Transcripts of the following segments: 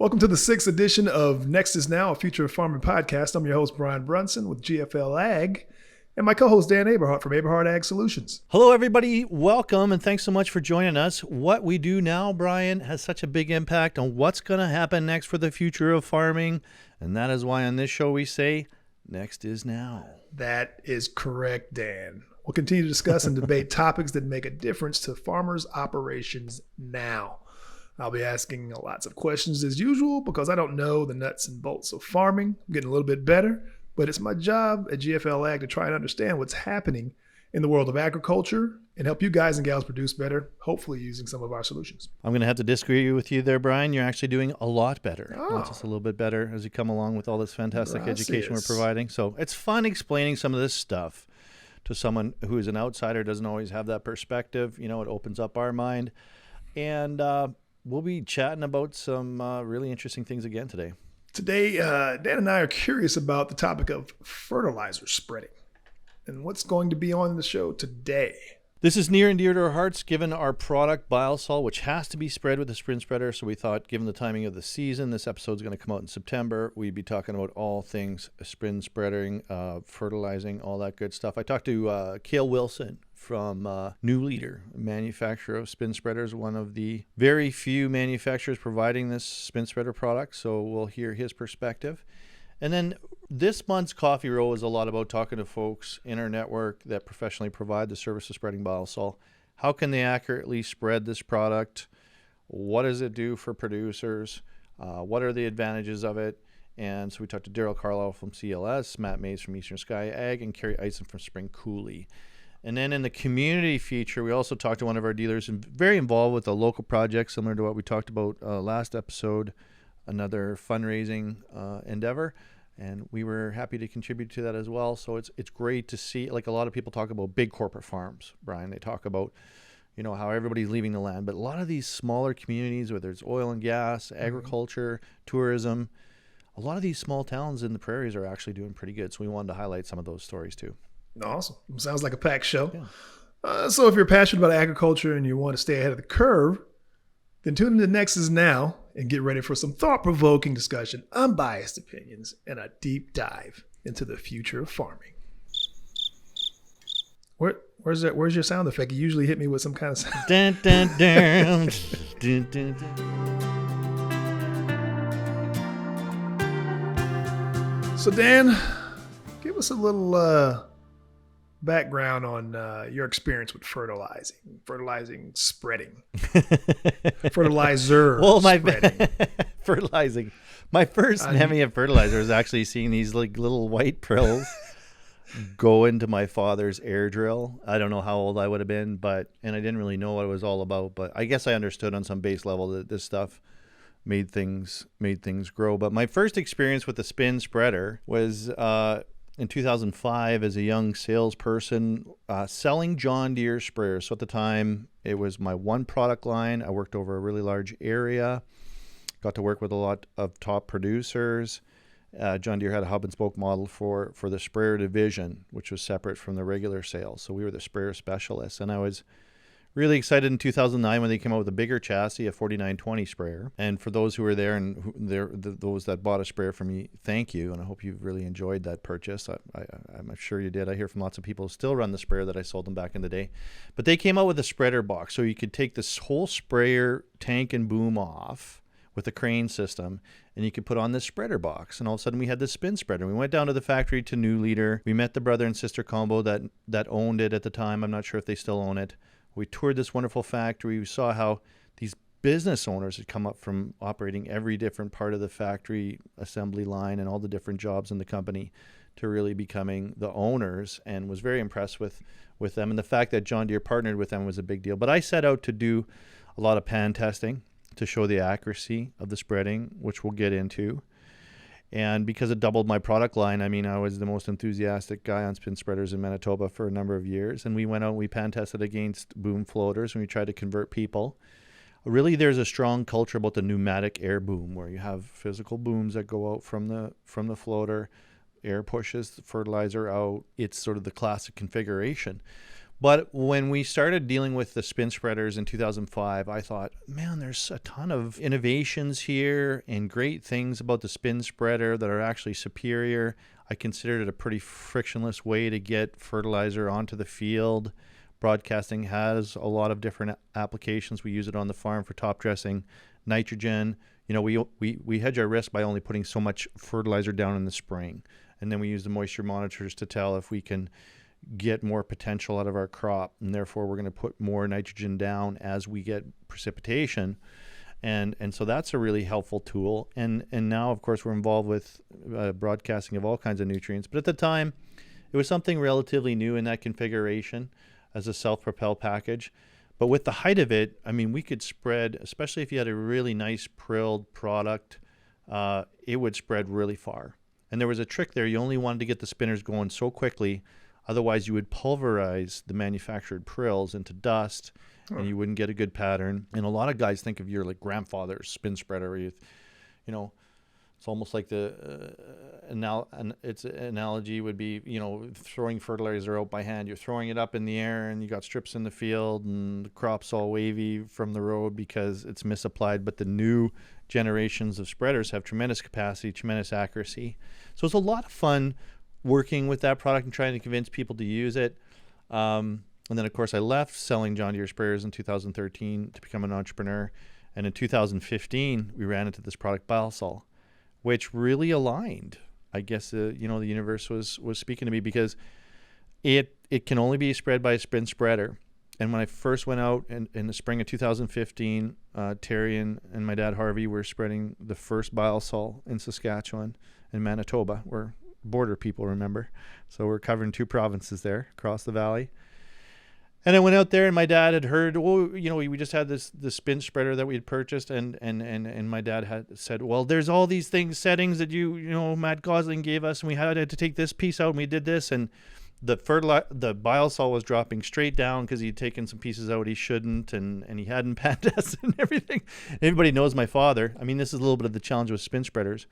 Welcome to the 6th edition of Next is Now, a Future of Farming podcast. I'm your host, Brian Brunson with GFL Ag, and my co-host, Dan Aberhart from Aberhart Ag Solutions. Hello, everybody. Welcome, and thanks so much for joining us. What we do now, Brian, has such a big impact on what's going to happen next for the future of farming, and that is why on this show we say, Next is Now. That is correct, Dan. We'll continue to discuss and debate topics that make a difference to farmers' operations now. I'll be asking lots of questions as usual because I don't know the nuts and bolts of farming. I'm getting a little bit better, but it's my job at GFL Ag to try and understand what's happening in the world of agriculture and help you guys and gals produce better, hopefully using some of our solutions. I'm going to have to disagree with you there, Brian. You're actually doing a lot better, not just a little bit better as you come along with all this fantastic education we're providing. So it's fun explaining some of this stuff to someone who is an outsider, doesn't always have that perspective. You know, it opens up our mind. And we'll be chatting about some really interesting things again today. Today, Dan and I are curious about the topic of fertilizer spreading and what's going to be on the show today. This is near and dear to our hearts, given our product, Bio-Sul, which has to be spread with a sprint spreader. So we thought, given the timing of the season, this episode is going to come out in September. We'd be talking about all things sprint spreading, fertilizing, all that good stuff. I talked to Kale Wilson from New Leader, manufacturer of spin spreaders, one of the very few manufacturers providing this spin spreader product. So we'll hear his perspective. And then this month's Coffee Row is a lot about talking to folks in our network that professionally provide the service of spreading Bio-Sul. How can they accurately spread this product? What does it do for producers? What are the advantages of it? And so we talked to Daryl Carlisle from CLS, Matt Mays from Eastern Sky Ag, and Kerry Eisen from Spring Coulee. And then in the community feature, we also talked to one of our dealers and very involved with a local project similar to what we talked about last episode, another fundraising endeavor. And we were happy to contribute to that as well. So it's great to see, like a lot of people talk about big corporate farms, Brian. They talk about, you know, how everybody's leaving the land. But a lot of these smaller communities, whether it's oil and gas, agriculture, tourism, a lot of these small towns in the prairies are actually doing pretty good. So we wanted to highlight some of those stories too. Awesome. Sounds like a packed show. Yeah. So if you're passionate about agriculture and you want to stay ahead of the curve, then tune into Next is Now and get ready for some thought-provoking discussion, unbiased opinions, and a deep dive into the future of farming. Where's your sound effect? You usually hit me with some kind of sound. Dun, dun, dun. Dun, dun, dun. So Dan, give us a little background on your experience with fertilizing spreading, fertilizer spreading. Fertilizing. My first memory of fertilizer was actually seeing these like little white prills go into my father's air drill. I don't know how old I would have been, and I didn't really know what it was all about, but I guess I understood on some base level that this stuff made things grow. But my first experience with the spin spreader was in 2005 as a young salesperson selling John Deere sprayers. So at the time, it was my one product line. I worked over a really large area, got to work with a lot of top producers. John Deere had a hub and spoke model for the sprayer division, which was separate from the regular sales. So we were the sprayer specialists. And I was really excited in 2009 when they came out with a bigger chassis, a 4920 sprayer. And for those who were there and those that bought a sprayer from me, thank you. And I hope you've really enjoyed that purchase. I'm sure you did. I hear from lots of people who still run the sprayer that I sold them back in the day. But they came out with a spreader box. So you could take this whole sprayer tank and boom off with a crane system, and you could put on this spreader box. And all of a sudden we had this spin spreader. We went down to the factory to New Leader. We met the brother and sister combo that owned it at the time. I'm not sure if they still own it. We toured this wonderful factory. We saw how these business owners had come up from operating every different part of the factory assembly line and all the different jobs in the company to really becoming the owners, and was very impressed with them. And the fact that John Deere partnered with them was a big deal. But I set out to do a lot of pan testing to show the accuracy of the spreading, which we'll get into. And because it doubled my product line, I mean, I was the most enthusiastic guy on spin spreaders in Manitoba for a number of years. And we went out and we pan tested against boom floaters, and we tried to convert people. Really, there's a strong culture about the pneumatic air boom, where you have physical booms that go out from the floater, air pushes the fertilizer out. It's sort of the classic configuration. But when we started dealing with the spin spreaders in 2005, I thought, man, there's a ton of innovations here and great things about the spin spreader that are actually superior. I considered it a pretty frictionless way to get fertilizer onto the field. Broadcasting has a lot of different applications. We use it on the farm for top dressing nitrogen. You know, we hedge our risk by only putting so much fertilizer down in the spring. And then we use the moisture monitors to tell if we can get more potential out of our crop, and therefore we're going to put more nitrogen down as we get precipitation, and so that's a really helpful tool. And now, of course, we're involved with broadcasting of all kinds of nutrients. But at the time, it was something relatively new in that configuration as a self-propel package. But with the height of it, I mean, we could spread, especially if you had a really nice prilled product, it would spread really far. And there was a trick there. You only wanted to get the spinners going so quickly. Otherwise, you would pulverize the manufactured prills into dust, and you wouldn't get a good pattern. And a lot of guys think of your like grandfather's spin spreader. You know, it's almost like the its analogy would be, you know, throwing fertilizer out by hand. You're throwing it up in the air, and you got strips in the field, and the crop's all wavy from the road because it's misapplied. But the new generations of spreaders have tremendous capacity, tremendous accuracy. So it's a lot of fun working with that product and trying to convince people to use it. And then, of course, I left selling John Deere sprayers in 2013 to become an entrepreneur. And in 2015, we ran into this product, Bio-Sul, which really aligned. I guess, you know, the universe was speaking to me, because it can only be spread by a spin spreader. And when I first went out in the spring of 2015, Terry and my dad Harvey were spreading the first Bio-Sul in Saskatchewan and Manitoba. We're border people, remember? So we're covering 2 provinces there across the valley. And I went out there, and my dad had heard, oh, you know, we just had the spin spreader that we had purchased, and my dad had said, well, there's all these settings that you know, Matt Gosling gave us, and we had to take this piece out, and we did this, and the Bio-Sul was dropping straight down because he'd taken some pieces out he shouldn't, and he hadn't pad tested and everything. Everybody knows my father. I mean, this is a little bit of the challenge with spin spreaders.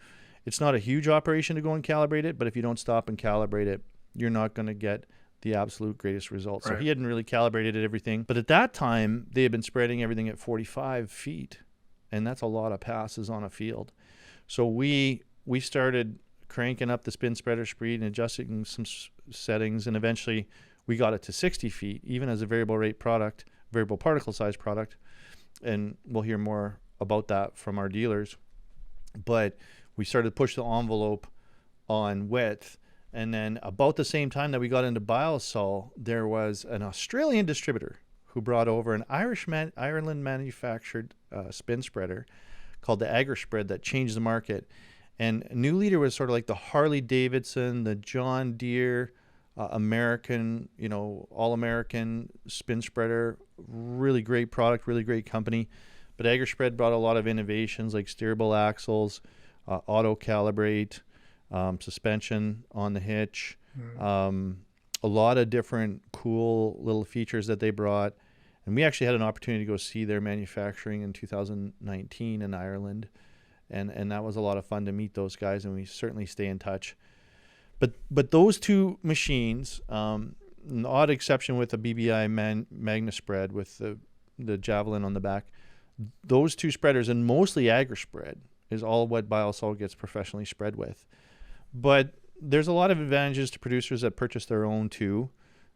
It's not a huge operation to go and calibrate it, but if you don't stop and calibrate it, you're not going to get the absolute greatest results. Right. So he hadn't really calibrated everything. But at that time, they had been spreading everything at 45 feet, and that's a lot of passes on a field. So we started cranking up the spin spreader speed and adjusting some settings, and eventually we got it to 60 feet, even as a variable rate product, variable particle size product. And we'll hear more about that from our dealers. But we started to push the envelope on width. And then about the same time that we got into Bio-Sul, there was an Australian distributor who brought over an Ireland manufactured spin spreader called the Aberhart that changed the market. And New Leader was sort of like the Harley Davidson, the John Deere, American, you know, all-American spin spreader. Really great product, really great company. But Aberhart brought a lot of innovations like steerable axles, auto calibrate, suspension on the hitch, a lot of different cool little features that they brought. And we actually had an opportunity to go see their manufacturing in 2019 in Ireland. And that was a lot of fun to meet those guys, and we certainly stay in touch. But those 2 machines, an odd exception with the BBI Magna spread with the Javelin on the back, those 2 spreaders, and mostly Agri-Spread, is all what Bio-Sul gets professionally spread with. But there's a lot of advantages to producers that purchase their own too.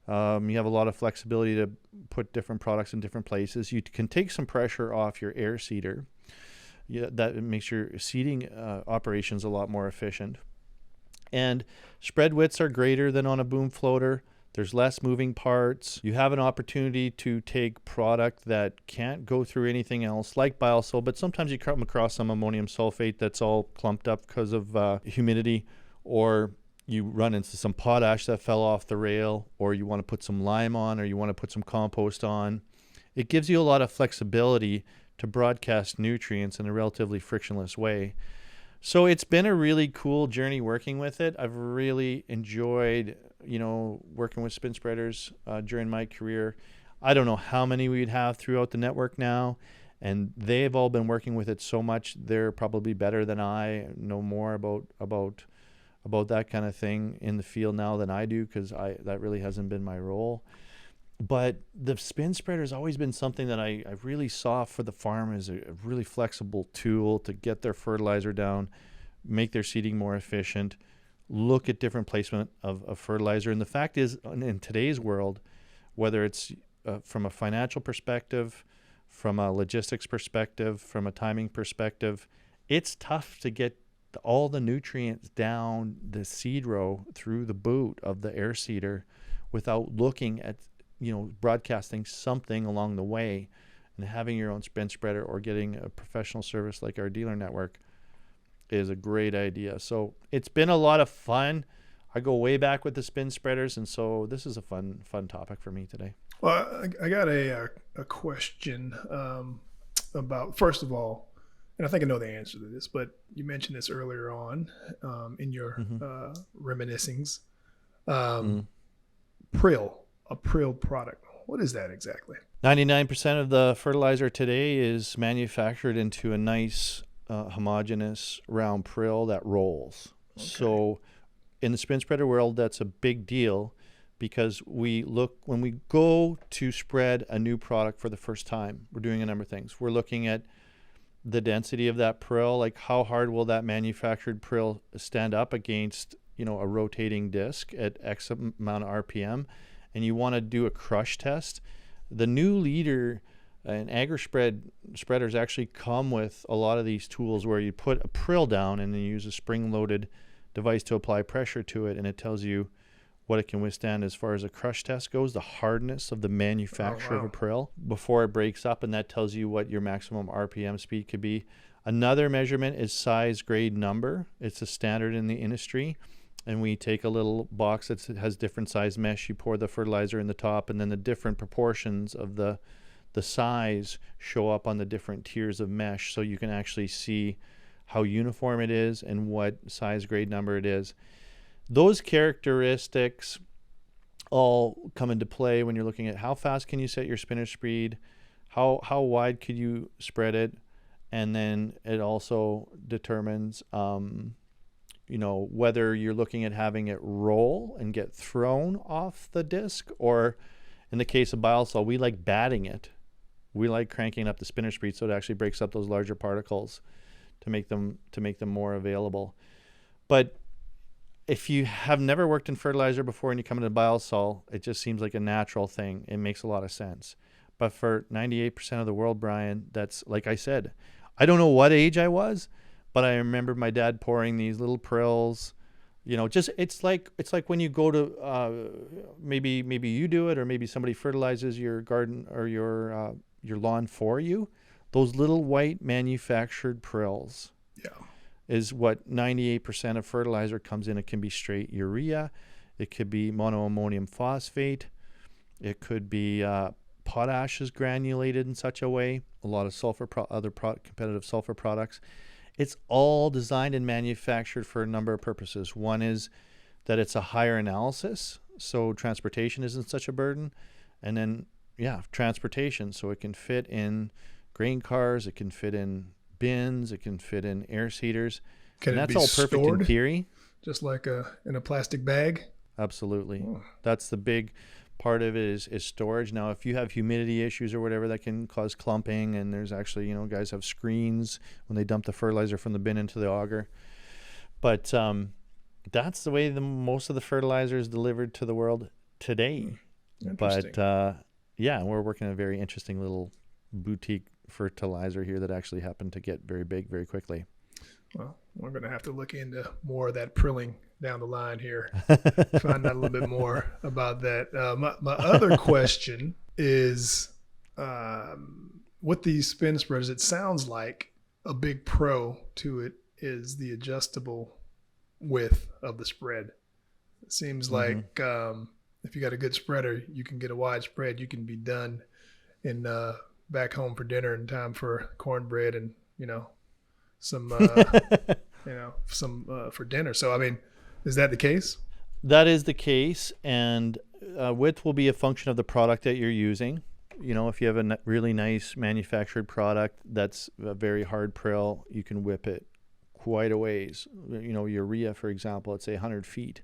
You have a lot of flexibility to put different products in different places. You can take some pressure off your air seeder. Yeah, that makes your seeding operations a lot more efficient. And spread widths are greater than on a boom floater. There's less moving parts. You have an opportunity to take product that can't go through anything else, like Bio-Sul, but sometimes you come across some ammonium sulfate that's all clumped up because of humidity, or you run into some potash that fell off the rail, or you want to put some lime on, or you want to put some compost on. It gives you a lot of flexibility to broadcast nutrients in a relatively frictionless way. So it's been a really cool journey working with it. I've really enjoyed, you know, working with spin spreaders during my career. I don't know how many we'd have throughout the network now, and they've all been working with it so much. They're probably better than I know more about that kind of thing in the field now than I do, because that really hasn't been my role. But the spin spreader has always been something that I really saw for the farm as a really flexible tool to get their fertilizer down, make their seeding more efficient, look at different placement of fertilizer. And the fact is, in today's world, whether it's from a financial perspective, from a logistics perspective, from a timing perspective, it's tough to get all the nutrients down the seed row through the boot of the air seeder without looking at, broadcasting something along the way. And having your own spin spreader or getting a professional service like our dealer network is a great idea. So it's been a lot of fun. I go way back with the spin spreaders, and so this is a fun topic for me today. Well, I got a question about, first of all, and I think I know the answer to this, but you mentioned this earlier on in your reminiscings. Prill, a prill product. What is that exactly? 99% of the fertilizer today is manufactured into a nice homogeneous round prill that rolls. Okay. So in the spin spreader world, that's a big deal, because when we go to spread a new product for the first time, we're doing a number of things. We're looking at the density of that prill, like how hard will that manufactured prill stand up against, a rotating disc at X amount of RPM, and you want to do a crush test. The new leader and spreaders actually come with a lot of these tools where you put a prill down and then you use a spring-loaded device to apply pressure to it, and it tells you what it can withstand as far as a crush test goes, the hardness of the manufacture of a prill before it breaks up, and that tells you what your maximum RPM speed could be. Another measurement is size grade number. It's a standard in the industry, and we take a little box that has different size mesh. You pour the fertilizer in the top, and then the different proportions of the size show up on the different tiers of mesh, so you can actually see how uniform it is and what size grade number it is. Those characteristics all come into play when you're looking at how fast can you set your spinner speed, how wide could you spread it, and then it also determines whether you're looking at having it roll and get thrown off the disc, or in the case of Bio-Sul, we like batting it. We like cranking up the spinner speed so it actually breaks up those larger particles to make them more available. But if you have never worked in fertilizer before and you come into Bio-Sul, it just seems like a natural thing. It makes a lot of sense. But for 98% of the world, Brian, that's, like I said, I don't know what age I was, but I remember my dad pouring these little prills. It's like when you go to maybe you do it, or maybe somebody fertilizes your garden or your lawn for you. Those little white manufactured prills. Yeah. Is what 98% of fertilizer comes in. It can be straight urea, it could be monoammonium phosphate, it could be potash is granulated in such a way, a lot of sulfur, competitive sulfur products. It's all designed and manufactured for a number of purposes. One is that it's a higher analysis, so transportation isn't such a burden, and then transportation, so it can fit in grain cars, it can fit in bins, it can fit in air seeders. Can and it that's be all perfect stored in theory. Just like in a plastic bag? Absolutely. Oh. That's the big part of it is storage. Now, if you have humidity issues or whatever, that can cause clumping, and there's actually, guys have screens when they dump the fertilizer from the bin into the auger. But that's the way most of the fertilizer is delivered to the world today. Interesting. But we're working on a very interesting little boutique fertilizer here that actually happened to get very big very quickly. Well, we're going to have to look into more of that prilling down the line here. Find out a little bit more about that. My other question is, with these spin spreaders, it sounds like a big pro to it is the adjustable width of the spread. It seems like if you got a good spreader, you can get a wide spread. You can be done in back home for dinner in time for cornbread and some for dinner. So I mean, is that the case? That is the case, and width will be a function of the product that you're using. If you have a really nice manufactured product that's a very hard prill, you can whip it quite a ways. Urea, for example, let's say 100 feet.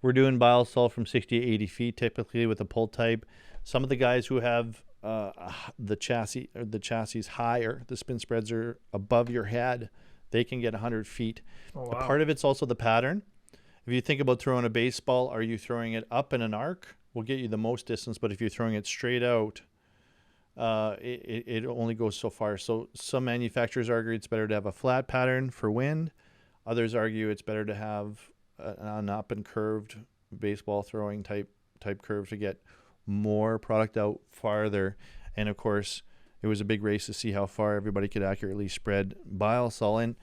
We're doing Bio-Sul from 60 to 80 feet typically with a pull type. Some of the guys who have the chassis higher, the spin spreads are above your head, they can get 100 feet. Oh, wow. Part of it's also the pattern. If you think about throwing a baseball, are you throwing it up in an arc? Will get you the most distance, but if you're throwing it straight out, it only goes so far. So some manufacturers argue it's better to have a flat pattern for wind. Others argue it's better to have an up and curved baseball throwing type curve to get more product out farther. And of course, it was a big race to see how far everybody could accurately spread Bio-Sul. And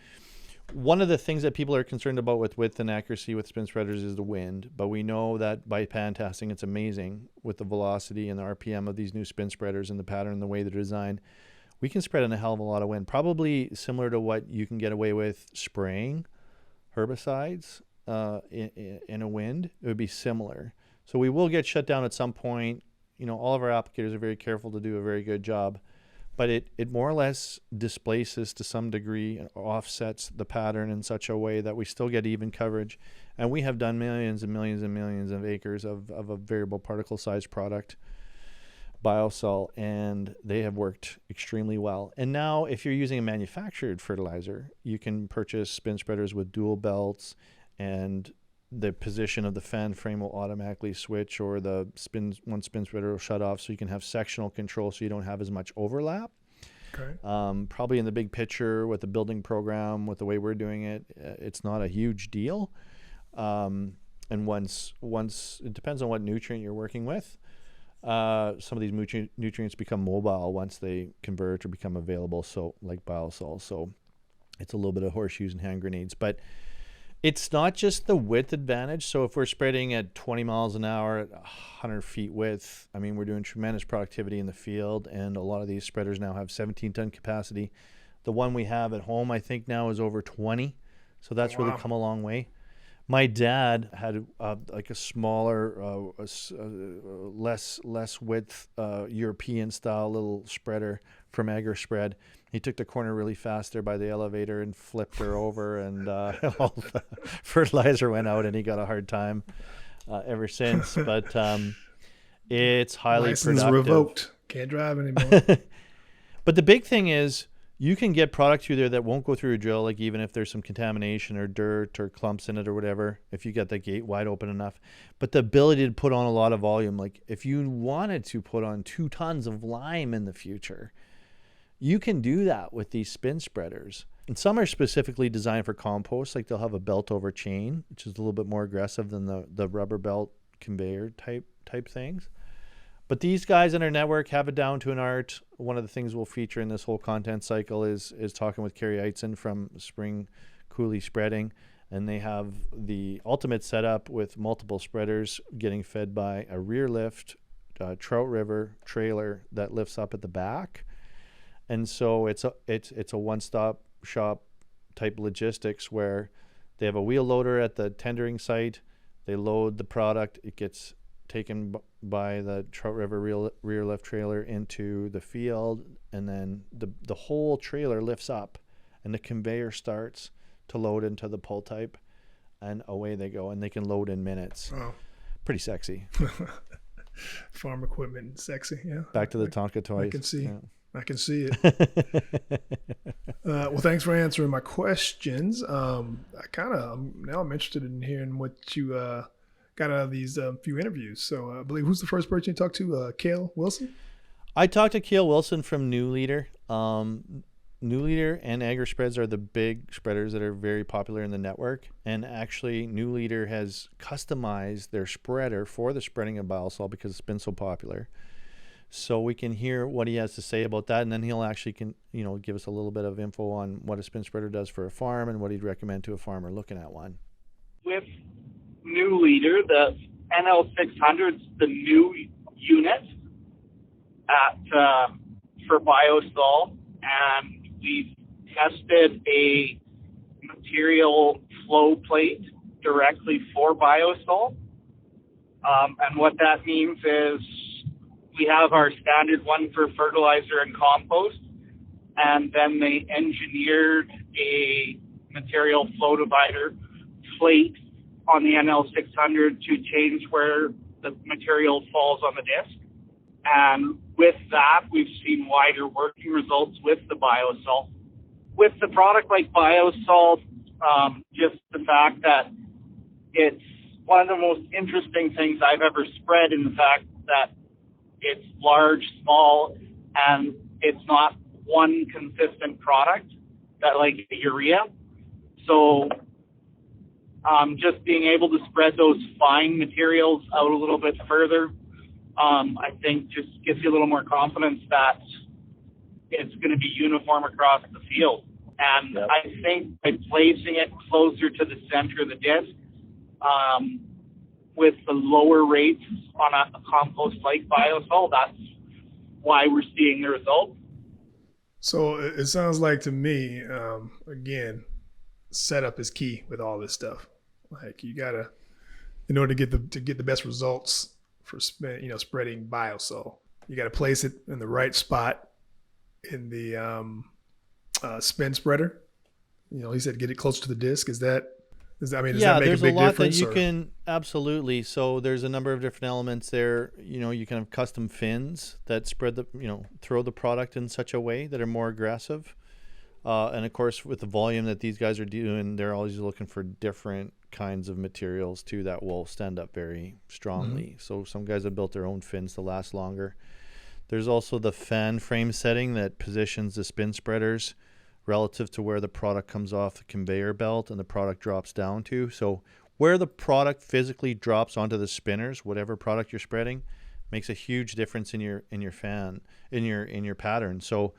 one of the things that people are concerned about with width and accuracy with spin spreaders is the wind. But we know that by pan testing, it's amazing with the velocity and the RPM of these new spin spreaders and the pattern and the way they're designed. We can spread in a hell of a lot of wind, probably similar to what you can get away with spraying herbicides in a wind. It would be similar. So we will get shut down at some point. All of our applicators are very careful to do a very good job. But it more or less displaces to some degree, offsets the pattern in such a way that we still get even coverage. And we have done millions and millions and millions of acres of a variable particle size product, Bio-Sul, and they have worked extremely well. And now if you're using a manufactured fertilizer, you can purchase spin spreaders with dual belts, and the position of the fan frame will automatically switch, or one spin spreader will shut off, so you can have sectional control so you don't have as much overlap. Okay. Probably in the big picture with the building program, with the way we're doing it, it's not a huge deal. And once it depends on what nutrient you're working with. Some of these nutrients become mobile once they convert or become available, so like Bio-Sul. So it's a little bit of horseshoes and hand grenades, but it's not just the width advantage. So if we're spreading at 20 miles an hour at 100 feet width, I mean, we're doing tremendous productivity in the field, and a lot of these spreaders now have 17-ton capacity. The one we have at home, I think now is over 20. So that's really come a long way. My dad had like a smaller, less width European style little spreader from Aberhart. He took the corner really fast there by the elevator and flipped her over, and all the fertilizer went out, and he got a hard time ever since. But it's highly License productive. revoked. Can't drive anymore. But the big thing is, you can get product through there that won't go through a drill, like even if there's some contamination or dirt or clumps in it or whatever, if you get the gate wide open enough. But the ability to put on a lot of volume, like if you wanted to put on 2 tons of lime in the future, you can do that with these spin spreaders. And some are specifically designed for compost, like they'll have a belt over chain, which is a little bit more aggressive than the rubber belt conveyor type things. But these guys in our network have it down to an art. One of the things we'll feature in this whole content cycle is talking with Kerry Eitzen from Spring Coulee Spreading, and they have the ultimate setup with multiple spreaders getting fed by a rear lift Trout River trailer that lifts up at the back. And so it's a one-stop shop type logistics where they have a wheel loader at the tendering site. They load the product. It gets taken by the Trout River rear lift trailer into the field, and then the whole trailer lifts up, and the conveyor starts to load into the pull type, and away they go, and they can load in minutes. Wow. Pretty sexy. Farm equipment, sexy. Yeah. Back to the Tonka toys. I can see. Yeah. I can see it. Well, thanks for answering my questions. Now I'm interested in hearing what you got out of these few interviews. So I believe, who's the first person you talked to? Kale Wilson? I talked to Kale Wilson from New Leader. New Leader and Agri Spreads are the big spreaders that are very popular in the network. And actually, New Leader has customized their spreader for the spreading of Bio-Sul because it's been so popular. So we can hear what he has to say about that, and then he'll actually give us a little bit of info on what a spin spreader does for a farm and what he'd recommend to a farmer looking at one. With New Leader, the NL600's the new unit for Bio-Sul, and we've tested a material flow plate directly for Bio-Sul. And what that means is we have our standard one for fertilizer and compost, and then they engineered a material flow divider plate on the NL600 to change where the material falls on the disc. And with that, we've seen wider working results with the Bio-Sul. With the product like Bio-Sul, just the fact that it's one of the most interesting things I've ever spread, in the fact that it's large, small, and it's not one consistent product that like urea. So just being able to spread those fine materials out a little bit further, I think just gives you a little more confidence that it's going to be uniform across the field. And Yep. I think by placing it closer to the center of the disc, with the lower rates on a compost like Bio-Sul, that's why we're seeing the results. So it sounds like to me, again, setup is key with all this stuff. Like you gotta, in order to get the best results for spreading Bio-Sul, you got to place it in the right spot in the spin spreader. He said get it close to the disc. Does that make a big difference? Yeah, there's a lot that you can, absolutely. So there's a number of different elements there. You can have custom fins that spread throw the product in such a way that are more aggressive. And of course, with the volume that these guys are doing, they're always looking for different kinds of materials too that will stand up very strongly. Mm-hmm. So some guys have built their own fins to last longer. There's also the fan frame setting that positions the spin spreaders relative to where the product comes off the conveyor belt and the product drops down to. So where the product physically drops onto the spinners, whatever product you're spreading, makes a huge difference in your fan, in your pattern. So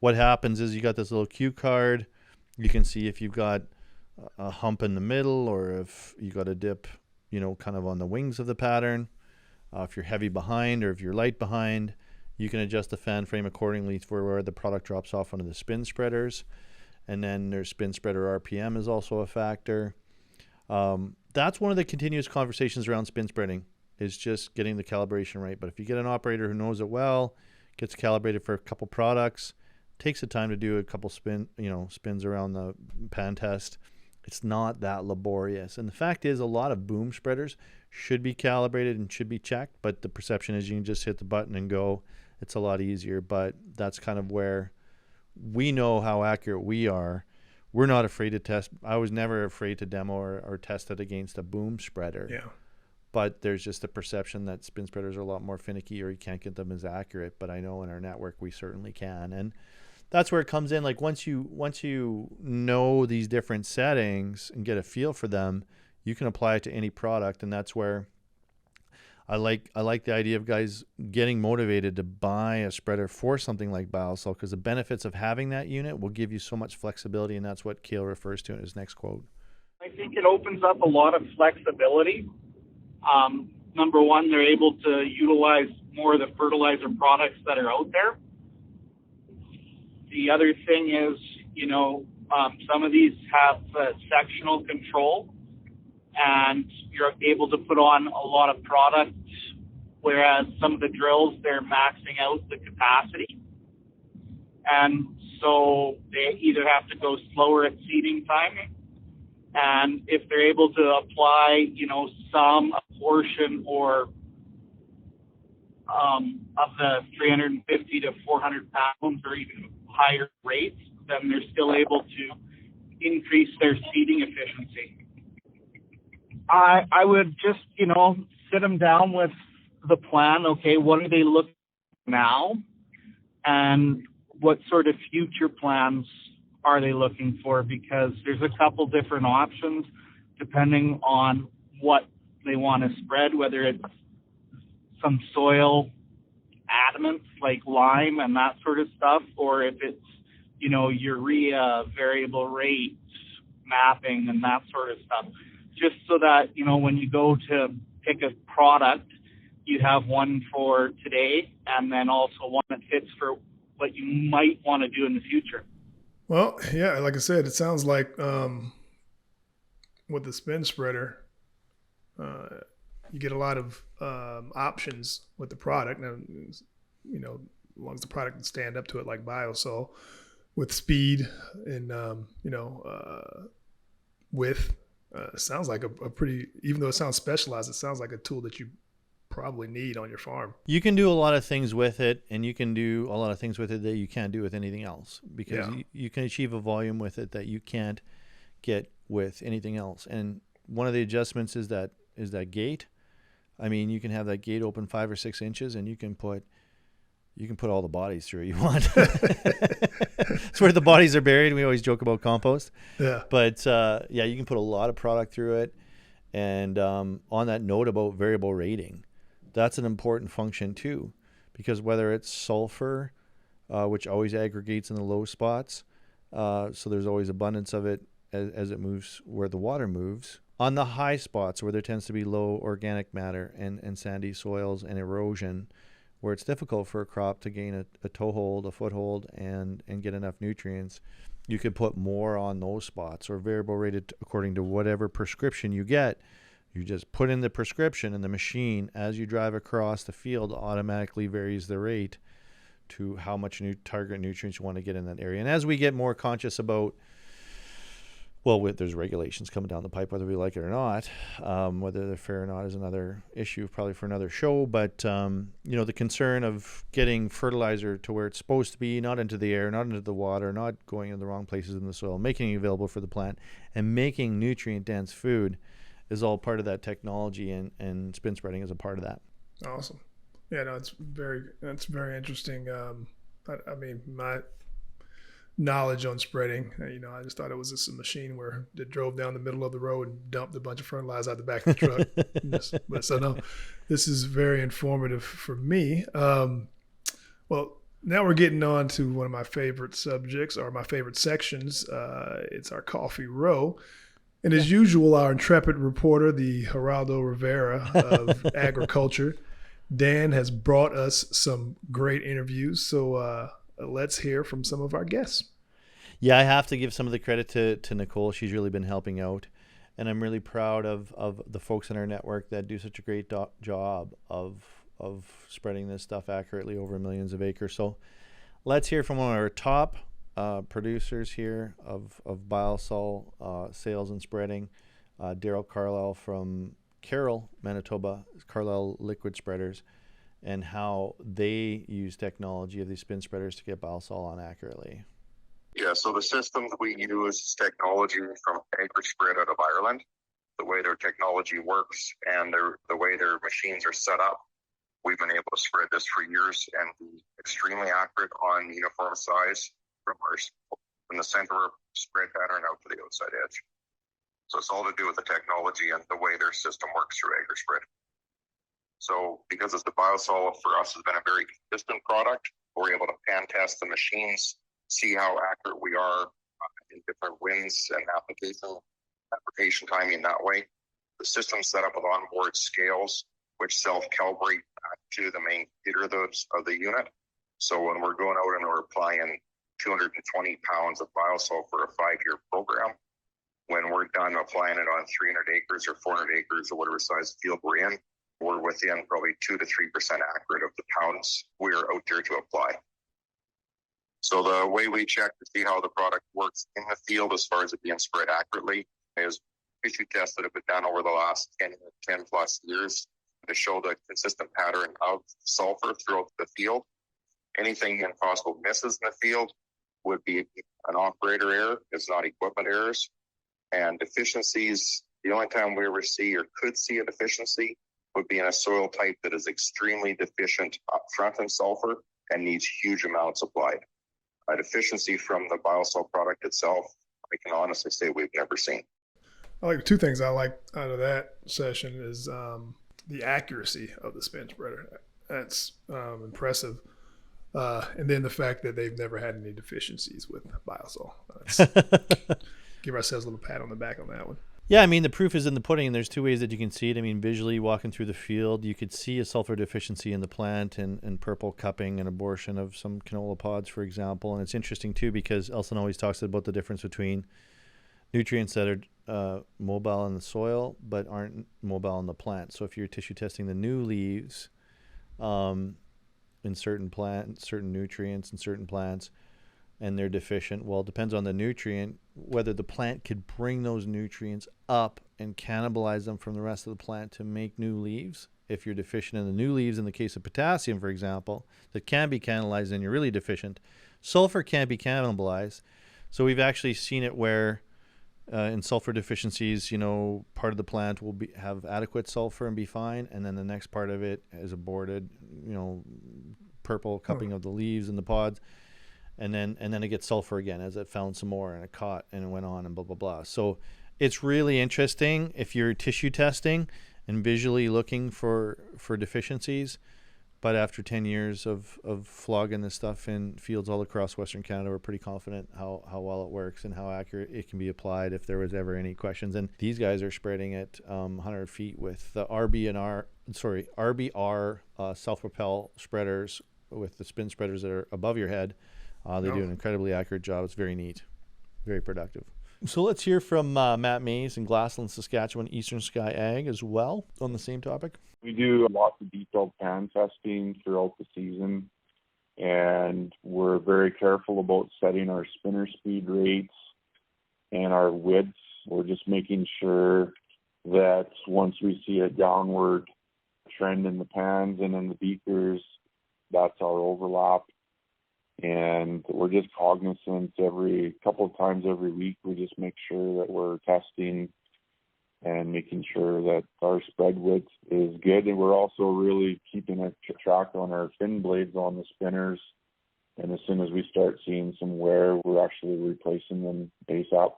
what happens is you got this little cue card. You can see if you've got a hump in the middle or if you got a dip, kind of on the wings of the pattern. If you're heavy behind or if you're light behind, you can adjust the fan frame accordingly for where the product drops off onto the spin spreaders. And then their spin spreader RPM is also a factor. That's one of the continuous conversations around spin spreading, is just getting the calibration right. But if you get an operator who knows it well, gets calibrated for a couple products, takes the time to do a couple spins around the pan test, it's not that laborious. And the fact is, a lot of boom spreaders should be calibrated and should be checked, but the perception is you can just hit the button and go. It's a lot easier, but that's kind of where we know how accurate we are. We're not afraid to test. I was never afraid to demo or test it against a boom spreader. Yeah. But there's just a perception that spin spreaders are a lot more finicky or you can't get them as accurate. But I know in our network we certainly can. And that's where it comes in. Like once you know these different settings and get a feel for them, you can apply it to any product. And that's where I like the idea of guys getting motivated to buy a spreader for something like Bio-Sul, because the benefits of having that unit will give you so much flexibility, and that's what Kale refers to in his next quote. I think it opens up a lot of flexibility. Number one, they're able to utilize more of the fertilizer products that are out there. The other thing is, some of these have sectional control, and you're able to put on a lot of product, whereas some of the drills, they're maxing out the capacity. And so they either have to go slower at seeding time, and if they're able to apply, a portion or of the 350 to 400 pounds or even higher rates, then they're still able to increase their seeding efficiency. I would just, sit them down with the plan. Okay, what are they looking at now? And what sort of future plans are they looking for? Because there's a couple different options depending on what they want to spread, whether it's some soil adamants like lime and that sort of stuff, or if it's, urea, variable rate, mapping, and that sort of stuff. Just so that, when you go to pick a product, you have one for today and then also one that fits for what you might want to do in the future. Well, yeah, like I said, it sounds like with the spin spreader, you get a lot of options with the product. Now, as long as the product can stand up to it like Bio-Sul, with speed and, width. Sounds like a pretty, even though it sounds specialized, it sounds like a tool that you probably need on your farm. You can do a lot of things with it, and you can do a lot of things with it that you can't do with anything else, because you can achieve a volume with it that you can't get with anything else. And one of the adjustments is that gate. I mean, you can have that gate open 5 or 6 inches, and you can put all the bodies through it you want. It's where the bodies are buried. We always joke about compost. Yeah. But you can put a lot of product through it. And on that note about variable rating, that's an important function too, because whether it's sulfur, which always aggregates in the low spots, so there's always abundance of it as it moves where the water moves. On the high spots where there tends to be low organic matter and sandy soils and erosion, where it's difficult for a crop to gain a toehold, a foothold, and get enough nutrients, you could put more on those spots, or variable rated according to whatever prescription you get. You just put in the prescription, and the machine, as you drive across the field, automatically varies the rate to how much target nutrients you want to get in that area. And as we get more conscious about, there's regulations coming down the pipe, whether we like it or not. Whether they're fair or not is another issue, probably for another show. But, the concern of getting fertilizer to where it's supposed to be, not into the air, not into the water, not going in the wrong places in the soil, making it available for the plant, and making nutrient-dense food is all part of that technology, and spin spreading is a part of that. Awesome. Yeah, no, that's very interesting. I mean, my knowledge on spreading, I just thought it was just a machine where it drove down the middle of the road and dumped a bunch of fertilizer out the back of the truck. But so no, this is very informative for me. Well, now we're getting on to one of my favorite subjects, or my favorite sections. It's our coffee row. And as usual, our intrepid reporter, the Geraldo Rivera of agriculture, Dan, has brought us some great interviews. So let's hear from some of our guests. Yeah, I have to give some of the credit to Nicole. She's really been helping out. And I'm really proud of the folks in our network that do such a great job of spreading this stuff accurately over millions of acres. So let's hear from one of our top producers here of Bio-Sul sales and spreading, Daryl Carlisle from Carroll, Manitoba, Carlisle Liquid Spreaders, and how they use technology of these spin spreaders to get Bio-Sul on accurately. Yeah, so the systems we use is technology from AgriSpread out of Ireland. The way their technology works and the way their machines are set up, we've been able to spread this for years and be extremely accurate on uniform size from the center of spread pattern out to the outside edge. So it's all to do with the technology and the way their system works through AgriSpread. So because it's the Bio-Sul, for us has been a very consistent product, we're able to pan test the machines, see how accurate we are in different winds and application timing that way. The system's set up with onboard scales, which self-calibrate to the main computer of the unit. So when we're going out and we're applying 220 pounds of Bio-Sul for a 5-year program, when we're done applying it on 300 acres or 400 acres or whatever size field we're in, we're within probably 2 to 3% accurate of the pounds we're out there to apply. So the way we check to see how the product works in the field as far as it being spread accurately is tissue tests that have been done over the last 10 plus years to show the consistent pattern of sulfur throughout the field. Anything in possible misses in the field would be an operator error. It's not equipment errors. And deficiencies, the only time we ever see or could see a deficiency would be in a soil type that is extremely deficient upfront in sulfur and needs huge amounts applied. A deficiency from the Bio-Sul product itself, I can honestly say we've never seen. I like two things I like out of that session is the accuracy of the spin spreader. That's impressive. And then the fact that they've never had any deficiencies with Bio-Sul. Give ourselves a little pat on the back on that one. Yeah, I mean, the proof is in the pudding, and there's two ways that you can see it. I mean, visually walking through the field, you could see a sulfur deficiency in the plant and purple cupping and abortion of some canola pods, for example. And it's interesting, too, because Elson always talks about the difference between nutrients that are mobile in the soil but aren't mobile in the plant. So if you're tissue testing the new leaves in certain plants, certain nutrients in certain plants, and they're deficient, well, it depends on the nutrient. whether the plant could bring those nutrients up and cannibalize them from the rest of the plant to make new leaves. If you're deficient in the new leaves, in the case of potassium, for example, that can be cannibalized and you're really deficient. Sulfur can't be cannibalized. So we've actually seen it where in sulfur deficiencies, part of the plant will have adequate sulfur and be fine, and then the next part of it is aborted, purple cupping of the leaves and the pods, and then it gets sulfur again as it found some more and it caught and it went on and blah, blah, blah. So it's really interesting if you're tissue testing and visually looking for deficiencies. But after 10 years of flogging this stuff in fields all across Western Canada, we're pretty confident how well it works and how accurate it can be applied if there was ever any questions. And these guys are spreading it 100 feet with the RBR self-propel spreaders with the spin spreaders that are above your head. They do an incredibly accurate job. It's very neat, very productive. So let's hear from Matt Mays in Glassland, Saskatchewan, Eastern Sky Ag as well on the same topic. We do lots of detailed pan testing throughout the season, and we're very careful about setting our spinner speed rates and our widths. We're just making sure that once we see a downward trend in the pans and in the beakers, that's our overlap. And we're just cognizant every couple of times every week. We just make sure that we're testing and making sure that our spread width is good. And we're also really keeping a track on our fin blades on the spinners. And as soon as we start seeing some wear, we're actually replacing them ASAP.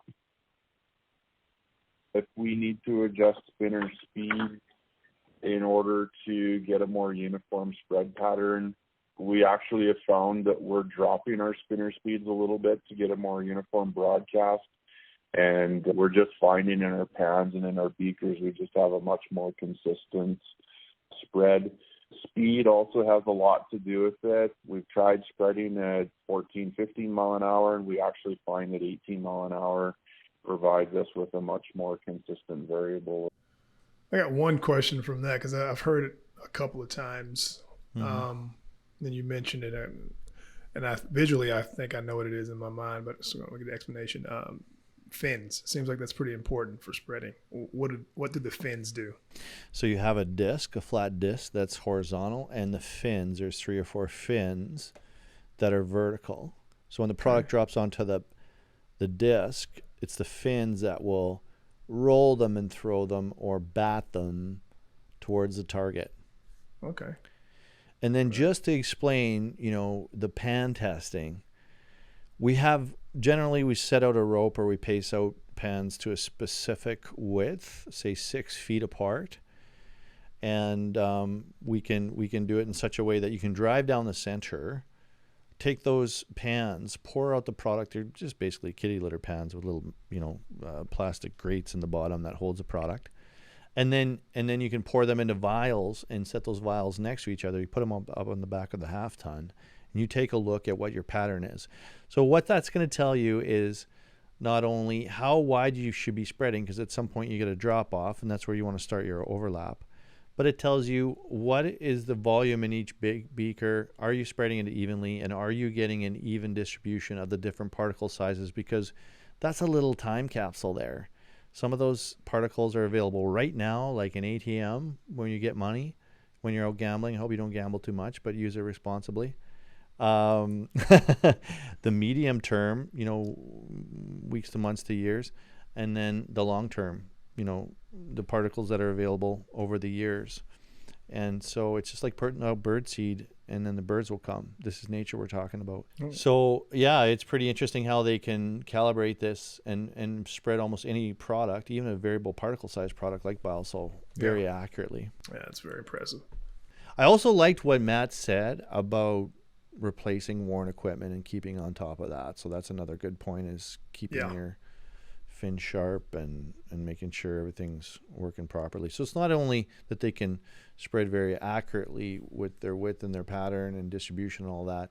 If we need to adjust spinner speed in order to get a more uniform spread pattern, we actually have found that we're dropping our spinner speeds a little bit to get a more uniform broadcast. And we're just finding in our pans and in our beakers, we just have a much more consistent spread. Speed also has a lot to do with it. We've tried spreading at 14, 15 mile an hour, and we actually find that 18 mile an hour provides us with a much more consistent variable. I got one question from that because I've heard it a couple of times. Then you mentioned it, and I think I know what it is in my mind, but so I'm going to get the explanation. Fins. Seems like that's pretty important for spreading. What did the fins do? So you have a flat disc that's horizontal, and the fins, there's 3 or 4 fins that are vertical. So when the product drops onto the disc, it's the fins that will roll them and throw them or bat them towards the target. Okay. And then just to explain, the pan testing, we set out a rope or we pace out pans to a specific width, say 6 feet apart. And we can do it in such a way that you can drive down the center, take those pans, pour out the product. They're just basically kitty litter pans with little, plastic grates in the bottom that holds the product. And then you can pour them into vials and set those vials next to each other. You put them up on the back of the half ton, and you take a look at what your pattern is. So what that's going to tell you is not only how wide you should be spreading, because at some point you get a drop off, and that's where you want to start your overlap. But it tells you what is the volume in each big beaker. Are you spreading it evenly, and are you getting an even distribution of the different particle sizes? Because that's a little time capsule there. Some of those particles are available right now, like an ATM when you get money, when you're out gambling. I hope you don't gamble too much, but use it responsibly. The medium term, weeks to months to years, and then the long term, the particles that are available over the years. And so it's just like bird seed, and then the birds will come. This is nature we're talking about. So yeah, it's pretty interesting how they can calibrate this and spread almost any product, even a variable particle size product like Bio-Sul, very accurately. Yeah, it's very impressive. I also liked what Matt said about replacing worn equipment and keeping on top of that. So that's another good point, is keeping your fin sharp and making sure everything's working properly. So it's not only that they can spread very accurately with their width and their pattern and distribution and all that.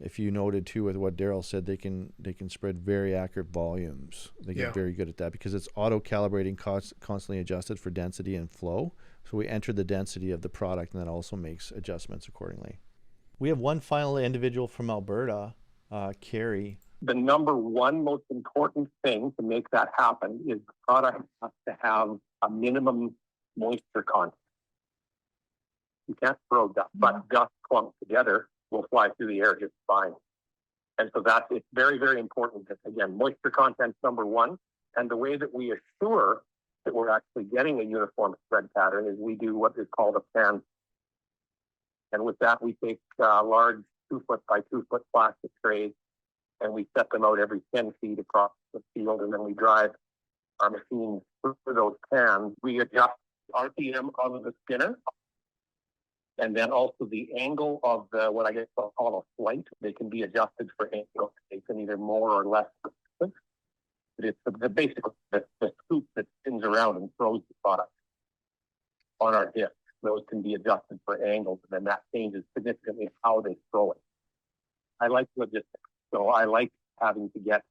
If you noted too with what Daryl said, they can spread very accurate volumes. They get very good at that because it's auto calibrating, constantly adjusted for density and flow. So we enter the density of the product, and that also makes adjustments accordingly. We have one final individual from Alberta, Carrie, The number one most important thing to make that happen is the product has to have a minimum moisture content. You can't throw dust, but dust clumped together will fly through the air just fine. And so it's very, very important that, again, moisture content's number one. And the way that we assure that we're actually getting a uniform spread pattern is we do what is called a pan. And with that, we take large 2-foot by 2-foot plastic trays and we set them out every 10 feet across the field. And then we drive our machines through those pans. We adjust RPM of the spinner. And then also the angle of what I guess I'll call a flight. They can be adjusted for angle. They can either more or less. But it's basically the scoop that spins around and throws the product on our disc. Those can be adjusted for angles, and then that changes significantly how they throw it. I like logistics, so I like having to get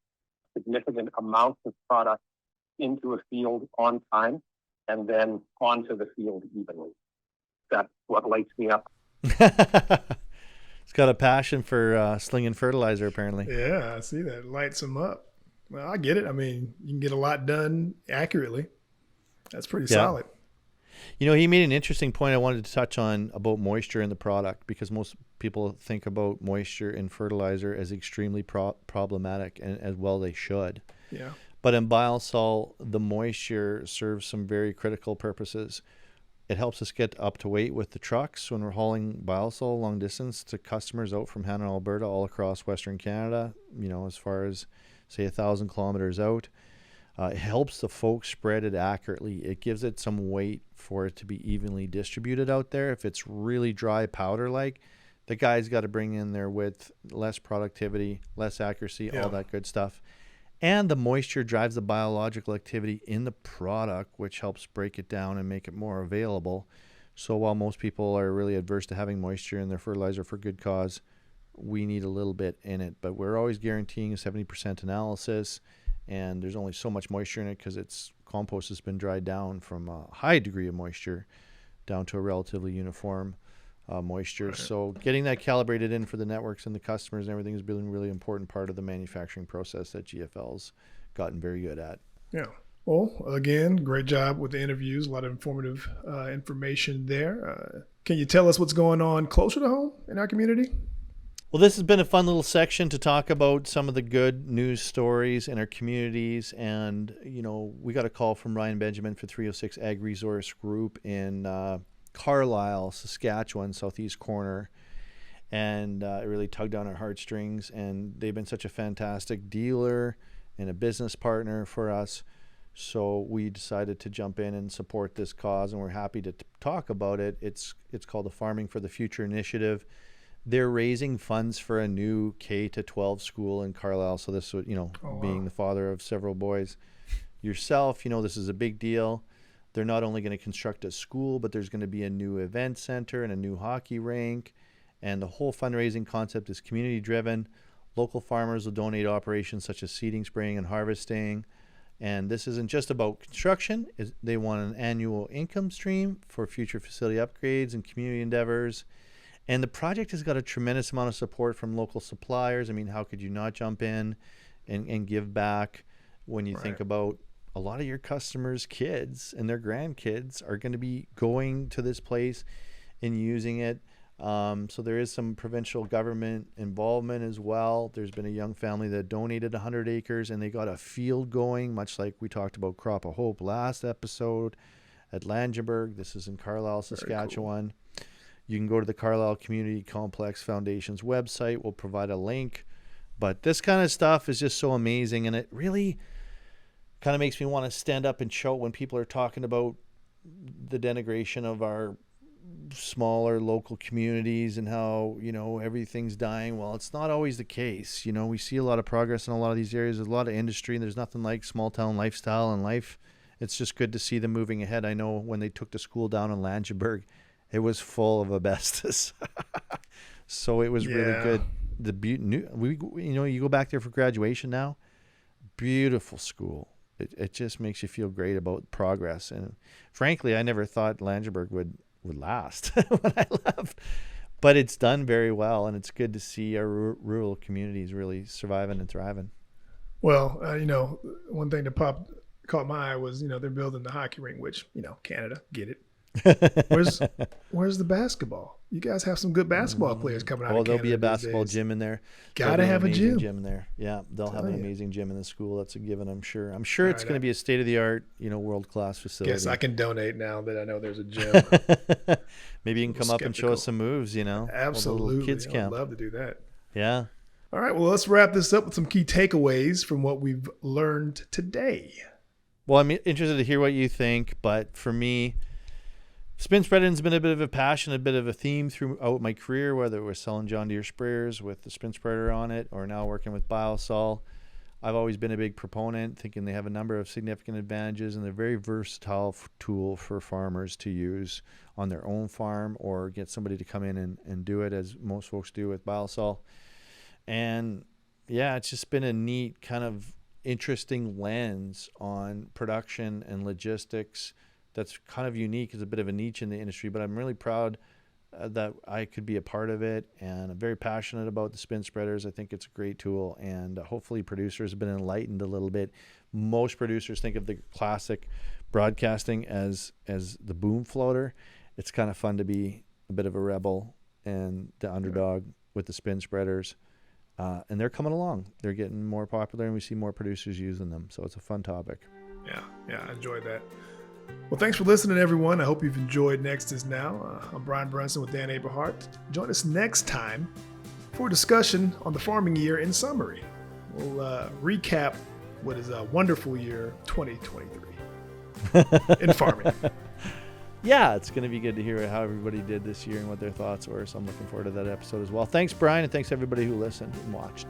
significant amounts of product into a field on time and then onto the field evenly. That's what lights me up. He's got a passion for slinging fertilizer, apparently. Yeah, I see that. It lights him up. Well, I get it. I mean, you can get a lot done accurately. That's pretty solid. You know, he made an interesting point I wanted to touch on about moisture in the product, because most people think about moisture in fertilizer as extremely problematic, and as well they should. Yeah. But in Bio-Sul, the moisture serves some very critical purposes. It helps us get up to weight with the trucks when we're hauling Bio-Sul long distance to customers out from Hanna, Alberta, all across Western Canada, you know, as far as, say, 1,000 kilometers out. It helps the folks spread it accurately. It gives it some weight for it to be evenly distributed out there. If it's really dry powder-like, the guy's got to bring in there with less productivity, less accuracy, all that good stuff. And the moisture drives the biological activity in the product, which helps break it down and make it more available. So while most people are really adverse to having moisture in their fertilizer for good cause, we need a little bit in it. But we're always guaranteeing a 70% analysis, and there's only so much moisture in it because its compost has been dried down from a high degree of moisture down to a relatively uniform moisture. Right. So getting that calibrated in for the networks and the customers and everything has been a really important part of the manufacturing process that GFL's gotten very good at. Yeah. Well, again, great job with the interviews. A lot of informative information there. Can you tell us what's going on closer to home in our community? Well, this has been a fun little section to talk about some of the good news stories in our communities. And, you know, we got a call from Ryan Benjamin for 306 Ag Resource Group in Carlisle, Saskatchewan, southeast corner. And it really tugged on our heartstrings. And they've been such a fantastic dealer and a business partner for us. So we decided to jump in and support this cause, and we're happy to talk about it. It's called the Farming for the Future Initiative. They're raising funds for a new K-12 school in Carlisle. So this would, you know, being the father of several boys yourself, you know, this is a big deal. They're not only going to construct a school, but there's going to be a new event center and a new hockey rink. And the whole fundraising concept is community driven. Local farmers will donate operations such as seeding, spraying, and harvesting. And this isn't just about construction. They want an annual income stream for future facility upgrades and community endeavors. And the project has got a tremendous amount of support from local suppliers. I mean, how could you not jump in and give back when you think about a lot of your customers' kids and their grandkids are going to be going to this place and using it. So there is some provincial government involvement as well. There's been a young family that donated 100 acres and they got a field going, much like we talked about Crop of Hope last episode at Langenburg. This is in Carlisle, Saskatchewan. Cool. You can go to the Carlisle Community Complex Foundation's website. We'll provide a link. But this kind of stuff is just so amazing, and it really kind of makes me want to stand up and shout when people are talking about the denigration of our smaller local communities and how, you know, everything's dying. Well, it's not always the case. You know, we see a lot of progress in a lot of these areas. There's a lot of industry, and there's nothing like small town lifestyle and life. It's just good to see them moving ahead. I know when they took the school down in Langenburg, it was full of asbestos. So it was really good. You go back there for graduation now, beautiful school. It just makes you feel great about progress. And frankly, I never thought Langenburg would last when I left. But it's done very well, and it's good to see our rural communities really surviving and thriving. Well, one thing that caught my eye was, they're building the hockey rink, which, Canada, get it. Where's the basketball? You guys have some good basketball players coming out of Canada. There'll be a basketball gym in there. Gotta have a gym in there. Yeah, they'll have an amazing gym in the school. That's a given, I'm sure. I'm sure it's going to be a state-of-the-art, world-class facility. Guess I can donate now that I know there's a gym. Maybe you can come up and show us some moves, Absolutely. Kids camp. I'd love to do that. Yeah. All right, well, let's wrap this up with some key takeaways from what we've learned today. Well, I'm interested to hear what you think, but for me, spin spreading has been a bit of a passion, a bit of a theme throughout my career, whether it was selling John Deere sprayers with the spin spreader on it or now working with Bio-Sul. I've always been a big proponent, thinking they have a number of significant advantages, and they're a very versatile tool for farmers to use on their own farm or get somebody to come in and do it, as most folks do with Bio-Sul. And yeah, it's just been a neat kind of interesting lens on production and logistics that's kind of unique. It's a bit of a niche in the industry, but I'm really proud that I could be a part of it, and I'm very passionate about the spin spreaders. I think it's a great tool, and hopefully producers have been enlightened a little bit. Most producers think of the classic broadcasting as the boom floater. It's kind of fun to be a bit of a rebel and the underdog with the spin spreaders. And they're coming along. They're getting more popular, and we see more producers using them. So it's a fun topic. Yeah, I enjoyed that. Well, thanks for listening, everyone. I hope you've enjoyed Next Is Now. I'm Brian Brunson with Dan Aberhart. Join us next time for a discussion on the farming year in summary. We'll recap what is a wonderful year, 2023, in farming. Yeah, it's going to be good to hear how everybody did this year and what their thoughts were. So I'm looking forward to that episode as well. Thanks, Brian, and thanks everybody who listened and watched.